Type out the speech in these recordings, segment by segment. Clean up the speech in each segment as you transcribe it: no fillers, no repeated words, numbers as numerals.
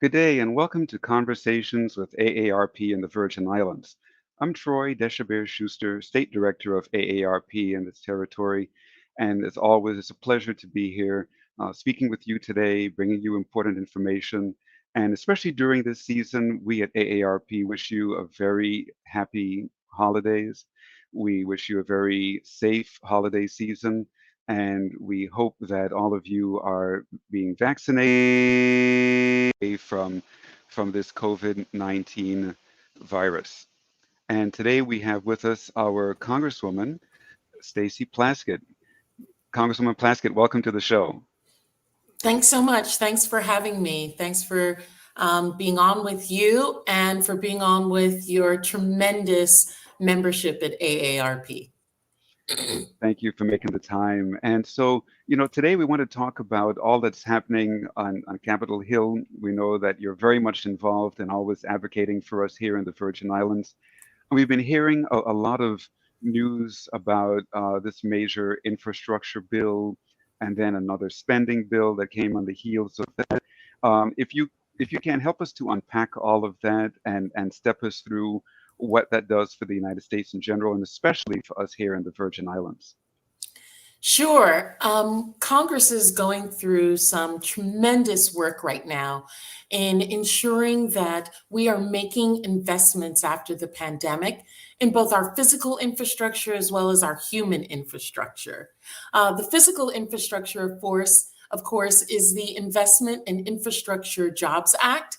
Good day and welcome to Conversations with AARP in the Virgin Islands. I'm Troy Deshabert-Schuster, State Director of AARP in this territory, and as always, it's a pleasure to be here speaking with you today, bringing you important information. And especially during this season, we at AARP wish you a very happy holidays. We wish you a very safe holiday season, and we hope that all of you are being vaccinated from this COVID-19 virus. And today we have with us our Congresswoman, Stacey Plaskett. Congresswoman Plaskett, welcome to the show. Thanks so much. Thanks for having me. Thanks for being on with you and for being on with your tremendous membership at AARP. Thank you for making the time. And so, today we want to talk about all that's happening on Capitol Hill. We know that you're very much involved and always advocating for us here in the Virgin Islands. And we've been hearing a lot of news about this major infrastructure bill and then another spending bill that came on the heels of that. If you can help us to unpack all of that and step us through what that does for the United States in general, and especially for us here in the Virgin Islands. Sure. Congress is going through some tremendous work right now in ensuring that we are making investments after the pandemic in both our physical infrastructure as well as our human infrastructure. The physical infrastructure, of course, is the Investment and Infrastructure Jobs Act,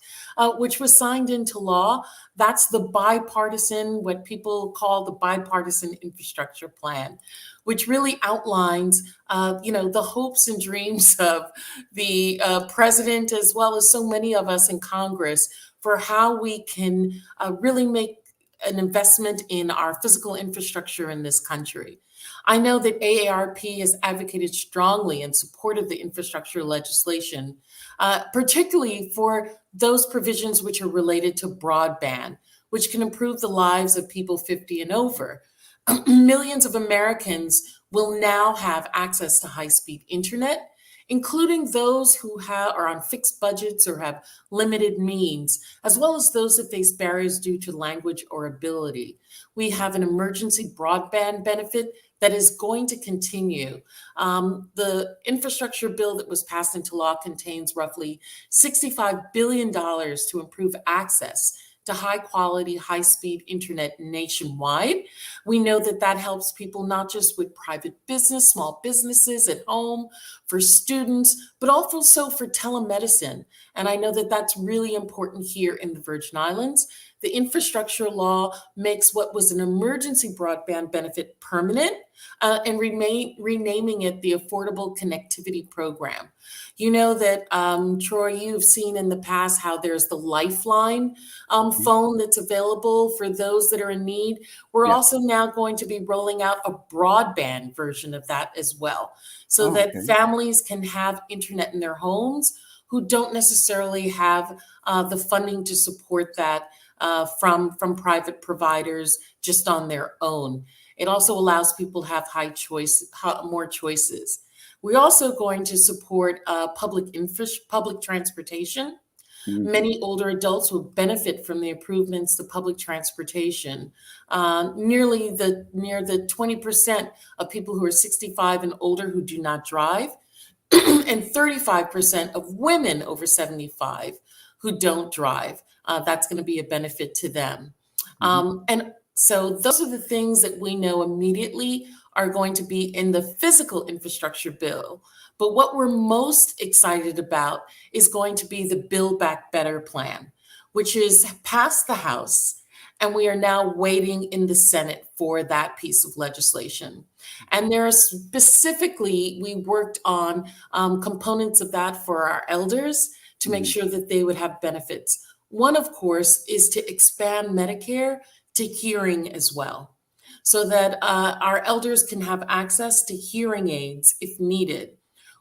which was signed into law. That's the bipartisan, what people call the bipartisan infrastructure plan, which really outlines, the hopes and dreams of the president, as well as so many of us in Congress, for how we can really make an investment in our physical infrastructure in this country. I know that AARP has advocated strongly in support of the infrastructure legislation, particularly for those provisions which are related to broadband, which can improve the lives of people 50 and over. Millions of Americans will now have access to high-speed internet, including those who are on fixed budgets or have limited means, as well as those that face barriers due to language or ability. We have an emergency broadband benefit that is going to continue. The infrastructure bill that was passed into law contains roughly $65 billion to improve access to high quality, high speed internet nationwide. We know that that helps people not just with private business, small businesses at home, for students, but also for telemedicine. And I know that that's really important here in the Virgin Islands. The infrastructure law makes what was an emergency broadband benefit permanent and renaming it the Affordable Connectivity Program. You know that, Troy, you've seen in the past how there's the Lifeline phone that's available for those that are in need. We're also now going to be rolling out a broadband version of that as well, so that families can have internet in their homes who don't necessarily have the funding to support that from private providers just on their own. It also allows people to have more choices. We're also going to support public transportation. Mm-hmm. Many older adults will benefit from the improvements to public transportation. Near the 20% of people who are 65 and older who do not drive, and 35% of women over 75 who don't drive. That's going to be a benefit to them. Mm-hmm. And so those are the things that we know immediately are going to be in the physical infrastructure bill. But what we're most excited about is going to be the Build Back Better plan, which is passed the House, and we are now waiting in the Senate for that piece of legislation. And there are specifically, we worked on components of that for our elders to make sure that they would have benefits. One, of course, is to expand Medicare to hearing as well, so that our elders can have access to hearing aids if needed.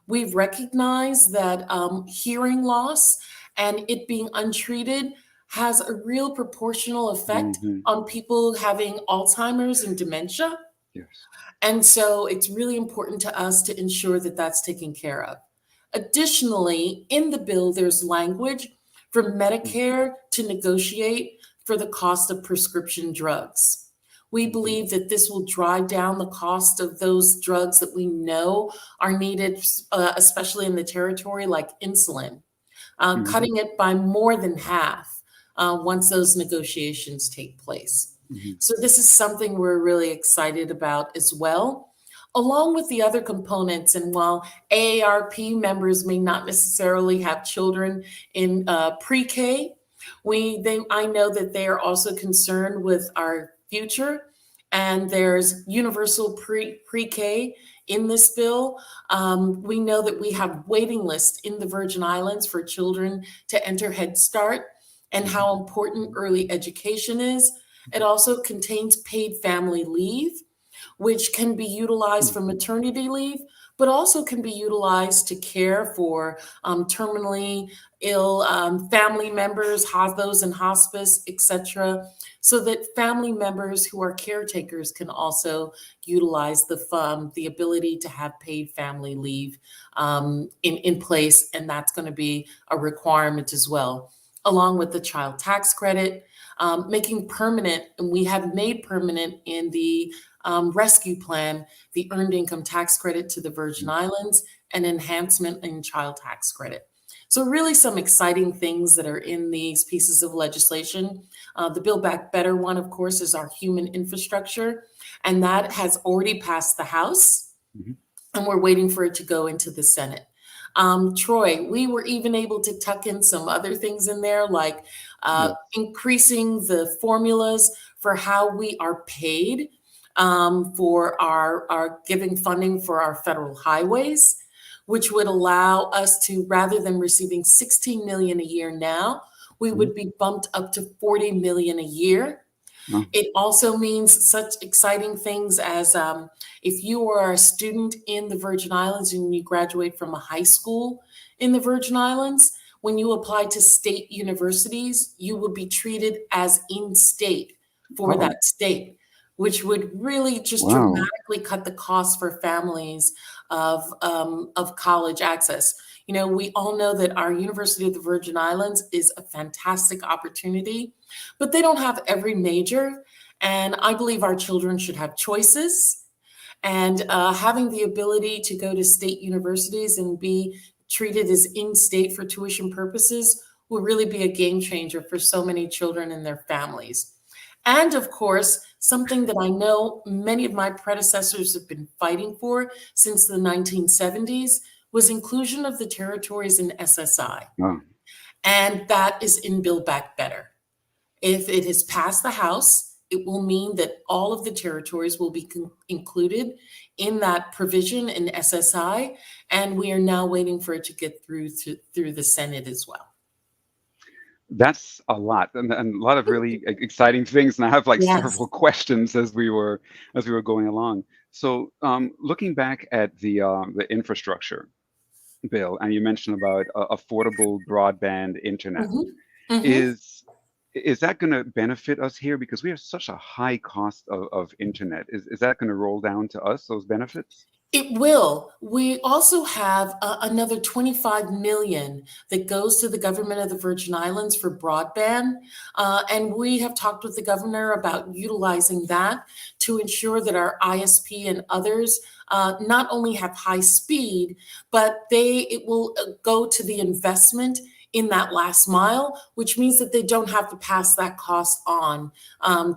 We've recognized that hearing loss and it being untreated has a real proportional effect on people having Alzheimer's and dementia. Yes. And so it's really important to us to ensure that that's taken care of. Additionally, in the bill, there's language for Medicare to negotiate for the cost of prescription drugs. We believe that this will drive down the cost of those drugs that we know are needed, especially in the territory, like insulin, cutting it by more than half once those negotiations take place. So this is something we're really excited about as well, along with the other components. And while AARP members may not necessarily have children in pre-K, I know that they are also concerned with our future, and there's universal pre-K in this bill. We know that we have waiting lists in the Virgin Islands for children to enter Head Start and how important early education is. It also contains paid family leave, which can be utilized for maternity leave, but also can be utilized to care for terminally ill family members, those in hospice, etc., so that family members who are caretakers can also utilize the ability to have paid family leave in place, and that's going to be a requirement as well, along with the child tax credit, making permanent, and we have made permanent in the rescue plan, the earned income tax credit to the Virgin Islands and enhancement in child tax credit. So really some exciting things that are in these pieces of legislation. The Build Back Better one, of course, is our human infrastructure, and that has already passed the House, and we're waiting for it to go into the Senate. Troy, we were even able to tuck in some other things in there, like increasing the formulas for how we are paid for our giving funding for our federal highways, which would allow us to, rather than receiving $16 million a year now, we would be bumped up to $40 million a year. It also means such exciting things as if you are a student in the Virgin Islands and you graduate from a high school in the Virgin Islands, when you apply to state universities, you will be treated as in-state for that state, which would really just dramatically cut the cost for families of college access. You know, we all know that our University of the Virgin Islands is a fantastic opportunity, but they don't have every major. And I believe our children should have choices. And having the ability to go to state universities and be treated as in-state for tuition purposes will really be a game changer for so many children and their families. And of course, something that I know many of my predecessors have been fighting for since the 1970s was inclusion of the territories in SSI. And that is in Build Back Better. If it has passed the House, it will mean that all of the territories will be included in that provision in SSI. And we are now waiting for it to get through the Senate as well. That's a lot, and a lot of really exciting things. And I have several questions as we were going along. So, looking back at the infrastructure bill, and you mentioned about affordable broadband internet, is that going to benefit us here because we have such a high cost of internet? Is that going to roll down to us, those benefits? It will. We also have another $25 million that goes to the government of the Virgin Islands for broadband. And we have talked with the governor about utilizing that to ensure that our ISP and others not only have high speed, but it will go to the investment in that last mile, which means that they don't have to pass that cost on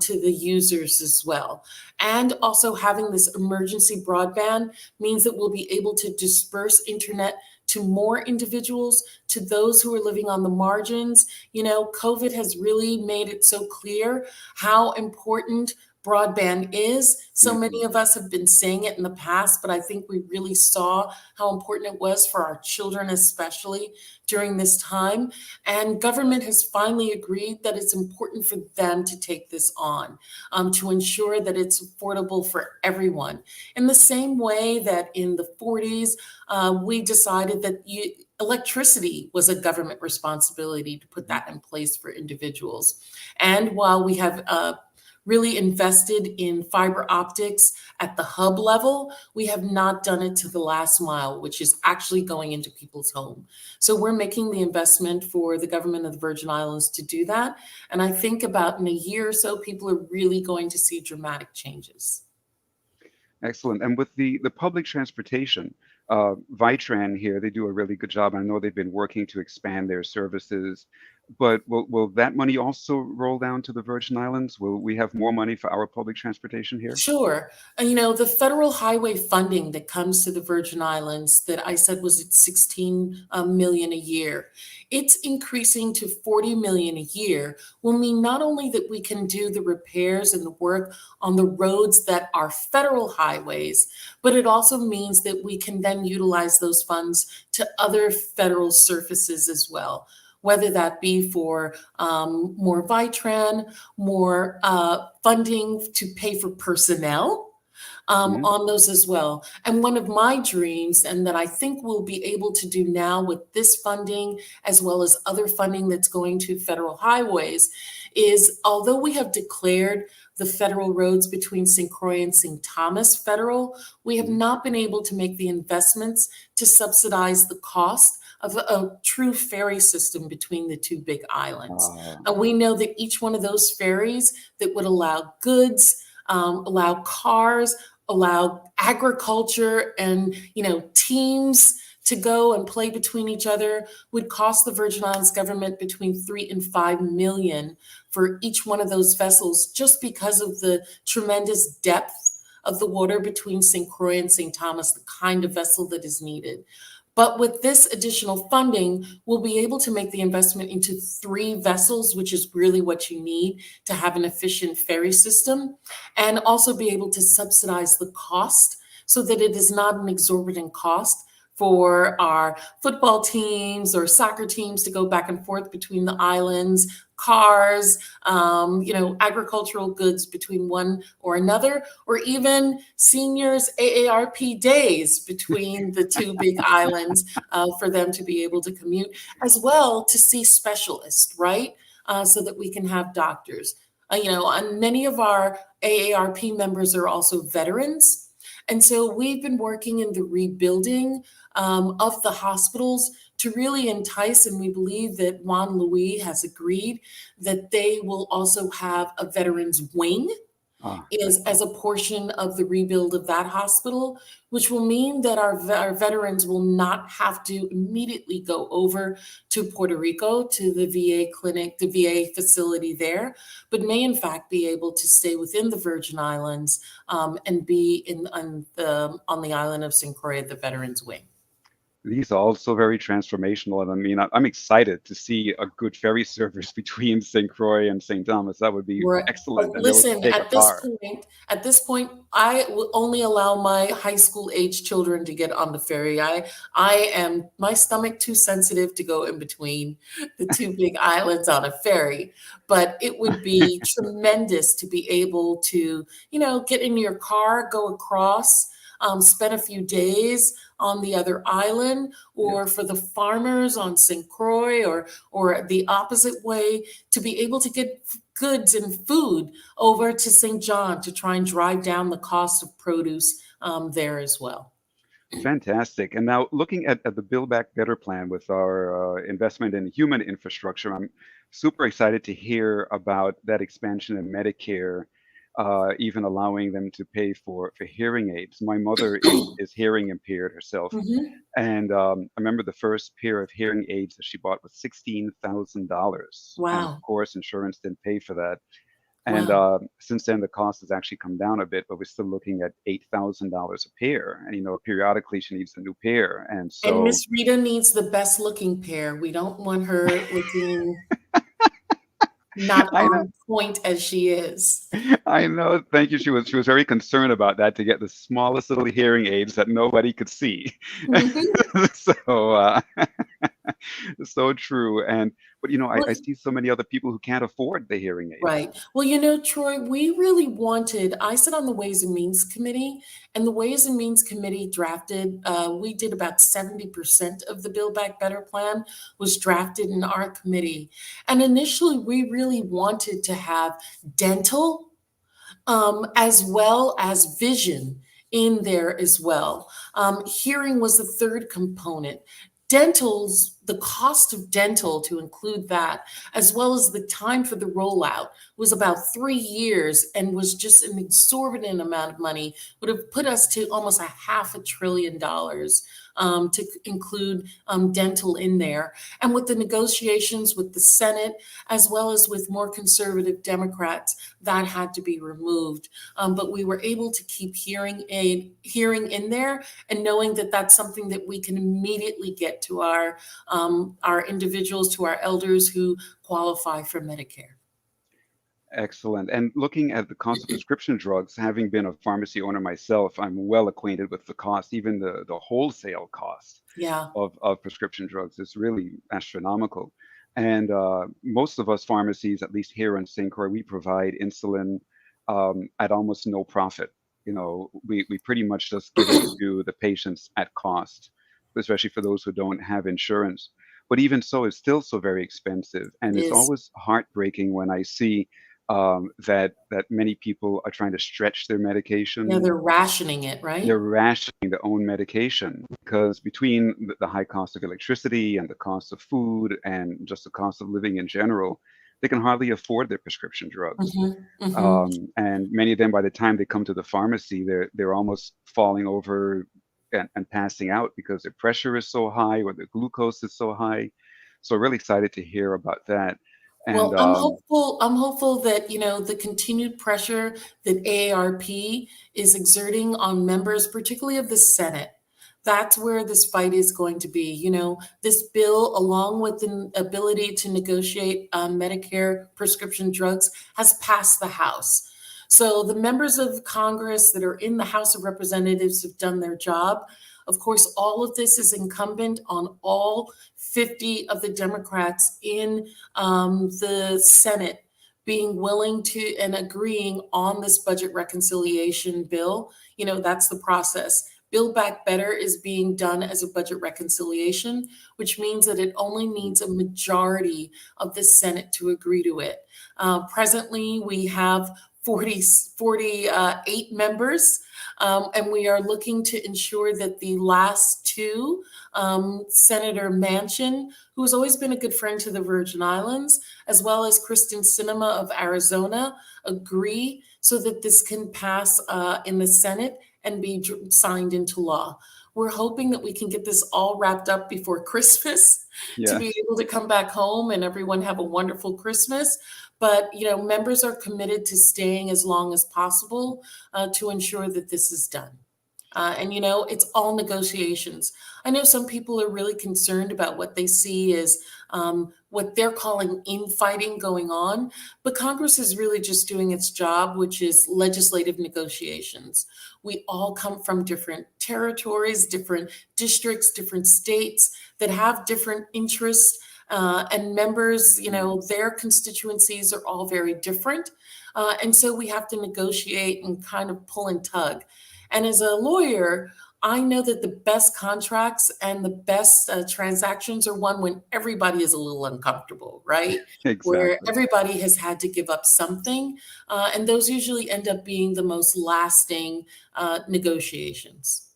to the users as well. And also having this emergency broadband means that we'll be able to disperse internet to more individuals, to those who are living on the margins. You know, COVID has really made it so clear how important broadband is. So many of us have been saying it in the past, but I think we really saw how important it was for our children, especially during this time. And government has finally agreed that it's important for them to take this on, to ensure that it's affordable for everyone. In the same way that in the 40s, we decided that electricity was a government responsibility to put that in place for individuals. And while we have really invested in fiber optics at the hub level. We have not done it to the last mile, which is actually going into people's home. So we're making the investment for the government of the Virgin Islands to do that. And I think about in a year or so, people are really going to see dramatic changes. Excellent. And with the public transportation, Vitran here, they do a really good job. I know they've been working to expand their services, but will that money also roll down to the Virgin Islands? Will we have more money for our public transportation here? Sure. The federal highway funding that comes to the Virgin Islands that I said was at 16 million a year, it's increasing to 40 million a year will mean not only that we can do the repairs and the work on the roads that are federal highways, but it also means that we can then utilize those funds to other federal surfaces as well, whether that be for more Vitran, more funding to pay for personnel Mhm. on those as well. And one of my dreams, and that I think we'll be able to do now with this funding, as well as other funding that's going to federal highways, is although we have declared the federal roads between St. Croix and St. Thomas federal, we have Mhm. not been able to make the investments to subsidize the cost of a true ferry system between the two big islands. Uh, And we know that each one of those ferries that would allow goods, allow cars, allow agriculture and teams to go and play between each other would cost the Virgin Islands government between 3 and 5 million for each one of those vessels, just because of the tremendous depth of the water between St. Croix and St. Thomas, the kind of vessel that is needed. But with this additional funding, we'll be able to make the investment into 3 vessels, which is really what you need to have an efficient ferry system, and also be able to subsidize the cost so that it is not an exorbitant cost for our football teams or soccer teams to go back and forth between the islands, cars, agricultural goods between one or another, or even seniors' AARP days between the two big islands for them to be able to commute, as well to see specialists, right? So that we can have doctors. And many of our AARP members are also veterans. And so we've been working in the rebuilding of the hospitals to really entice, and we believe that Juan Louis has agreed that they will also have a veterans wing is as a portion of the rebuild of that hospital, which will mean that our veterans will not have to immediately go over to Puerto Rico to the VA clinic, the VA facility there, but may in fact be able to stay within the Virgin Islands and be on the island of St. Croix at the Veterans Wing. these are also very transformational, and I mean, I'm excited to see a good ferry service between St. Croix and St. Thomas. That would be Right. excellent, But and they will listen, take a car. at this point, I will only allow my high school age children to get on the ferry. I am my stomach too sensitive to go in between the two big islands on a ferry. But it would be tremendous to be able to, get in your car, go across, spend a few days on the other island, Yeah. or for the farmers on St. Croix, or the opposite way, to be able to get goods and food over to St. John to try and drive down the cost of produce there as well. Fantastic. And now looking at the Build Back Better plan with our investment in human infrastructure, I'm super excited to hear about that expansion in Medicare, even allowing them to pay for hearing aids. My mother is hearing impaired herself, Mhm. and I remember the first pair of hearing aids that she bought was $16,000, and of Wow. course insurance didn't pay for that. And Wow. since then, the cost has actually come down a bit, but we're still looking at $8,000 a pair. And periodically she needs a new pair. And And so Miss Rita needs the best looking pair. We don't want her looking not I know, on point as she is. I know. Thank you. She was very concerned about that, to get the smallest little hearing aids that nobody could see. Mhm. So so true. And but I Well, see so many other people who can't afford the hearing aids. right. Well, Troy, I sit on the Ways and Means Committee, and the Ways and Means Committee we did about 70% of the Build Back Better plan was drafted in our committee. And initially, we really wanted to have dental as well as vision in there as well. Hearing was the third component. The cost of dental to include that, as well as the time for the rollout, was about 3 years and was just an exorbitant amount of money, would have put us to almost $500 billion to include dental in there. And with the negotiations with the Senate, as well as with more conservative Democrats, that had to be removed. But we were able to keep hearing in there, and knowing that that's something that we can immediately get to our individuals, to our elders who qualify for Medicare. Excellent. And looking at the cost of prescription drugs, having been a pharmacy owner myself, I'm well acquainted with the cost, even the wholesale cost Yeah. of prescription drugs is really astronomical. And most of us pharmacies, at least here in St. Croix, we provide insulin at almost no profit. We pretty much just give it to the patients at cost, especially for those who don't have insurance. But even so, it's still so very expensive. And It it's is. always heartbreaking when I see that many people are trying to stretch their Yeah, medication. they're rationing it, right? They're rationing their own medication because between the high cost of electricity and the cost of food and just the cost of living in general, they can hardly afford their prescription drugs. Hmm. And many of them, by the time they come to the pharmacy, they're almost falling over and passing out because their pressure is so high or their glucose is so high. So really excited to hear about that. And Well, I'm hopeful that, the continued pressure that AARP is exerting on members, particularly of the Senate, that's where this fight is going to be. This bill, along with the ability to negotiate Medicare prescription drugs, has passed the House. So the members of Congress that are in the House of Representatives have done their job. Of course, all of this is incumbent on all 50 of the Democrats in the Senate being willing to and agreeing on this budget reconciliation bill. That's the process. Build Back Better is being done as a budget reconciliation, which means that it only needs a majority of the Senate to agree to it. Presently, we have 48 members, and we are looking to ensure that the last two, Senator Manchin, who has always been a good friend to the Virgin Islands, as well as Kristen Sinema of Arizona, agree so that this can pass in the Senate and be signed into law. We're hoping that we can get this all wrapped up before Christmas to be yes. able to come back home and everyone have a wonderful Christmas. But, members are committed to staying as long as possible to ensure that this is done. And it's all negotiations. I know some people are really concerned about what they see as what they're calling infighting going on, but Congress is really just doing its job, which is legislative negotiations. We all come from different territories, different districts, different states that have different interests. And members, their constituencies are all very different. And so we have to negotiate and kind of pull and tug. And as a lawyer, I know that the best contracts and the best transactions are one when everybody is a little uncomfortable, right? Where Exactly. everybody has had to give up something. And those usually end up being the most lasting negotiations.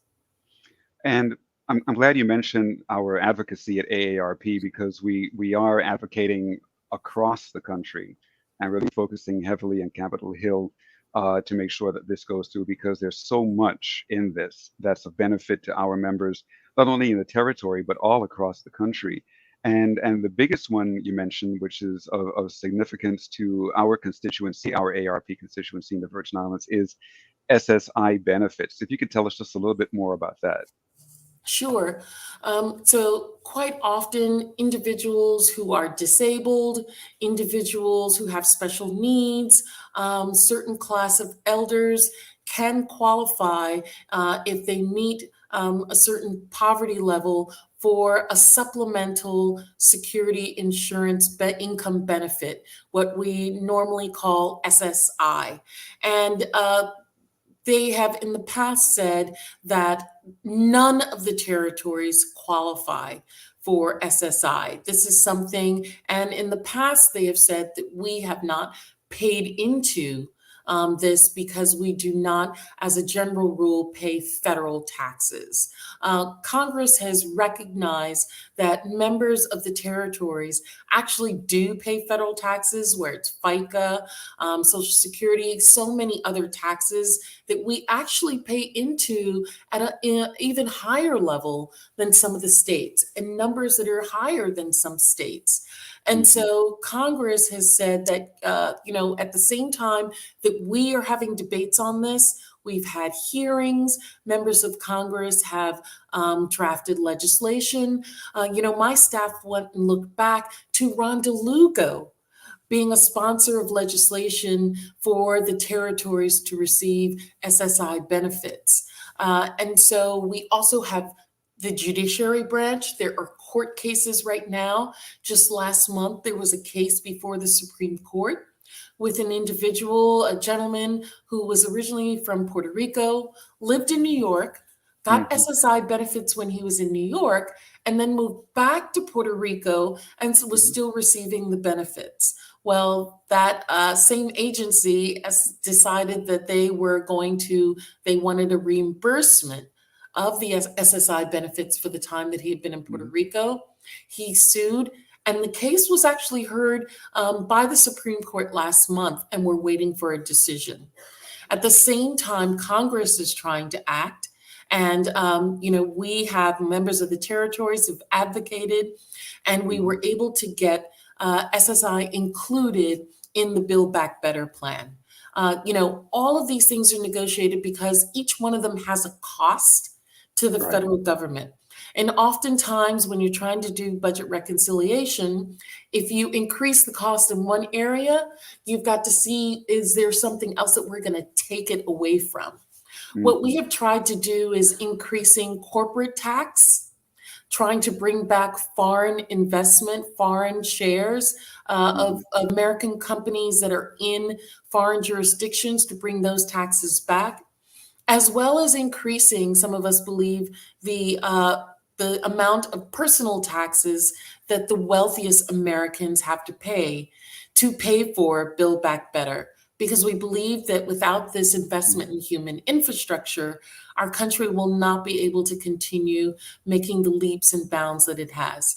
And I'm glad you mentioned our advocacy at AARP because we are advocating across the country and really focusing heavily on Capitol Hill to make sure that this goes through because there's so much in this that's a benefit to our members, not only in the territory, but all across the country. And the biggest one you mentioned, which is of significance to our constituency, our AARP constituency in the Virgin Islands, is SSI benefits. If you could tell us just a little bit more about that. Sure. So quite often, individuals who are disabled, individuals who have special needs, certain class of elders can qualify if they meet a certain poverty level for a supplemental security insurance income benefit, what we normally call SSI. And they have in the past said that none of the territories qualify for SSI. This is something, and in the past, they have said that we have not paid into this because we do not, as a general rule, pay federal taxes. Congress has recognized that members of the territories actually do pay federal taxes, where it's FICA, Social Security, so many other taxes that we actually pay into at an even higher level than some of the states, and numbers that are higher than some states. And so Congress has said that, at the same time that we are having debates on this, we've had hearings. Members of Congress have drafted legislation. My staff went and looked back to Ron DeLugo being a sponsor of legislation for the territories to receive SSI benefits. And so we also have the judiciary branch. There are court cases right now. Just last month, there was a case before the Supreme Court with an individual, a gentleman who was originally from Puerto Rico, lived in New York, got SSI benefits when he was in New York, and then moved back to Puerto Rico and was still receiving the benefits. Well, that same agency decided that they wanted a reimbursement of the SSI benefits for the time that he had been in Puerto Rico. He sued, and the case was actually heard by the Supreme Court last month, and we're waiting for a decision. At the same time, Congress is trying to act. And, we have members of the territories who've advocated, and we were able to get SSI included in the Build Back Better plan. All of these things are negotiated because each one of them has a cost to the federal government. And oftentimes when you're trying to do budget reconciliation, if you increase the cost in one area, you've got to see, is there something else that we're going to take it away from? What we have tried to do is increasing corporate tax, trying to bring back foreign investment, foreign shares of American companies that are in foreign jurisdictions, to bring those taxes back, as well as increasing, some of us believe, the amount of personal taxes that the wealthiest Americans have to pay for Build Back Better. Because we believe that without this investment in human infrastructure, our country will not be able to continue making the leaps and bounds that it has.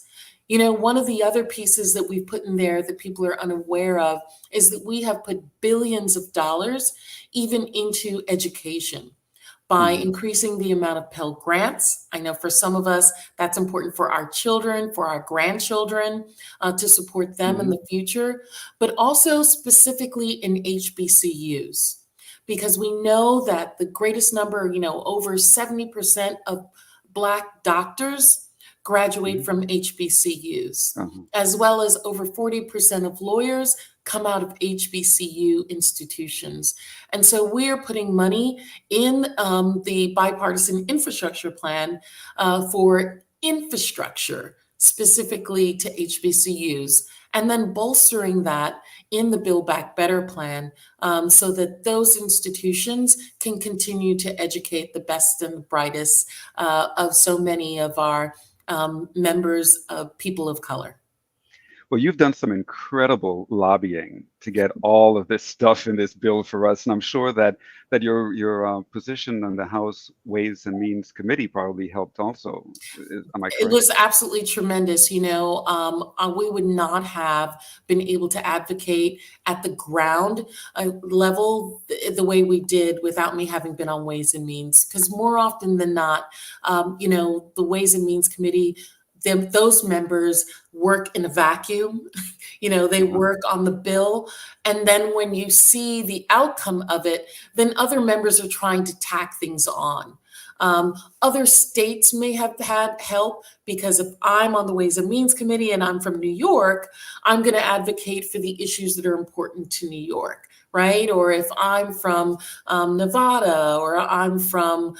One of the other pieces that we've put in there that people are unaware of is that we have put billions of dollars even into education by increasing the amount of Pell Grants. I know for some of us, that's important for our children, for our grandchildren, to support them in the future, but also specifically in HBCUs, because we know that the greatest number, over 70% of Black doctors graduate from HBCUs, as well as over 40% of lawyers come out of HBCU institutions. And so we're putting money in the bipartisan infrastructure plan for infrastructure specifically to HBCUs, and then bolstering that in the Build Back Better plan so that those institutions can continue to educate the best and the brightest of so many of our members of people of color. Well, you've done some incredible lobbying to get all of this stuff in this bill for us, and I'm sure that your position on the House Ways and Means Committee probably helped also. Am I correct? It was absolutely tremendous. We would not have been able to advocate at the ground level the way we did without me having been on Ways and Means, because more often than not, the Ways and Means Committee, those members work in a vacuum. They work on the bill. And then when you see the outcome of it, then other members are trying to tack things on. Other states may have had help, because if I'm on the Ways and Means Committee and I'm from New York, I'm going to advocate for the issues that are important to New York, right? Or if I'm from Nevada, or I'm from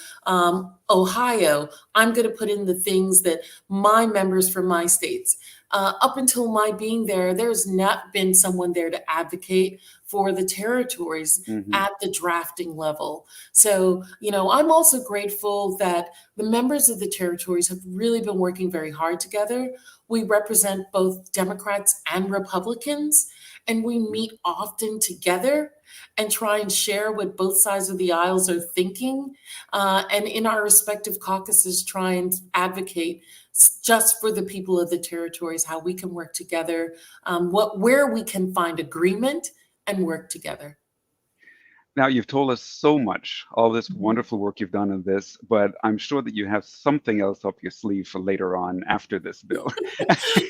Ohio, I'm going to put in the things that my members from my states. up until my being there, there's not been someone there to advocate for the territories Mm-hmm. at the drafting level. So, I'm also grateful that the members of the territories have really been working very hard together. We represent both Democrats and Republicans, and we meet often together and try and share what both sides of the aisles are thinking. And in our respective caucuses, try and advocate just for the people of the territories, how we can work together, where we can find agreement and work together. Now, you've told us so much, all this Mhm. wonderful work you've done in this, but I'm sure that you have something else up your sleeve for later on after this bill.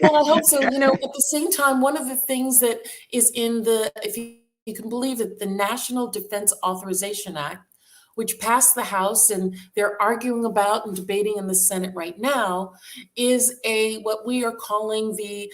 Well, I hope so. At the same time, one of the things that is in if you can believe it, the National Defense Authorization Act, which passed the House and they're arguing about and debating in the Senate right now, is what we are calling the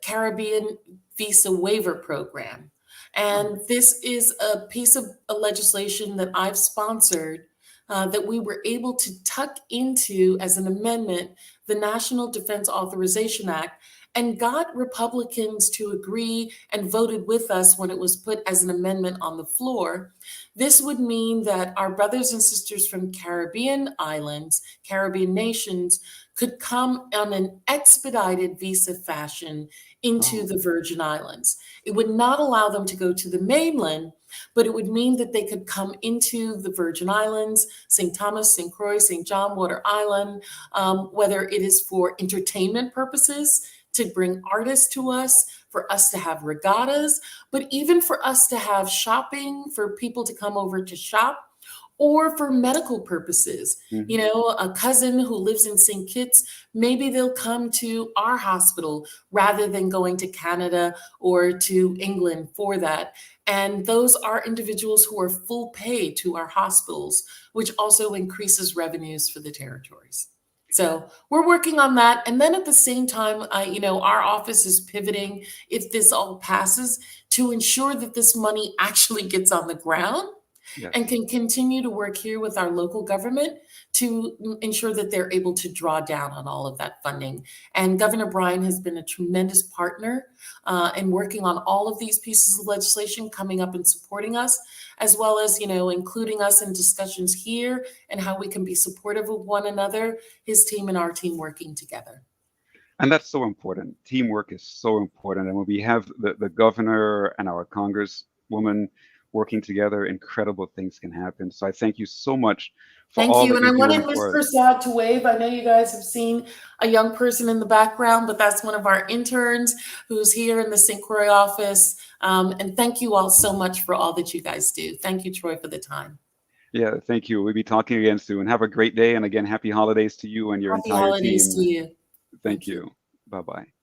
Caribbean Visa Waiver Program. And this is a piece of legislation that I've sponsored, that we were able to tuck into as an amendment the National Defense Authorization Act, and got Republicans to agree and voted with us when it was put as an amendment on the floor. This would mean that our brothers and sisters from Caribbean islands, Caribbean nations, could come on an expedited visa fashion into Oh, the Virgin Islands. It would not allow them to go to the mainland, but it would mean that they could come into the Virgin Islands, St. Thomas, St. Croix, St. John, Water Island, whether it is for entertainment purposes, to bring artists to us, for us to have regattas, but even for us to have shopping, for people to come over to shop, or for medical purposes. mhm. A cousin who lives in St. Kitts, maybe they'll come to our hospital rather than going to Canada or to England for that. And those are individuals who are full pay to our hospitals, which also increases revenues for the territories. So we're working on that. And then at the same time, our office is pivoting, if this all passes, to ensure that this money actually gets on the ground and Yes. can continue to work here with our local government to ensure that they're able to draw down on all of that funding. And Governor Bryan has been a tremendous partner in working on all of these pieces of legislation, coming up and supporting us, as well as, including us in discussions here and how we can be supportive of one another, his team and our team working together. And that's so important. Teamwork is so important. And when we have the governor and our congresswoman working together, incredible things can happen. So I thank you so much for Thank all you. that And you're I doing wanted Ms. for us. Prasad to wave. I know you guys have seen a young person in the background, but that's one of our interns who's here in the St. Croix office. And thank you all so much for all that you guys do. Thank you, Troy, for the time. Yeah, thank you. We'll be talking again soon. Have a great day. And again, happy holidays to you and your Happy entire holidays to team. you. Thank Thank you. you. Bye-bye.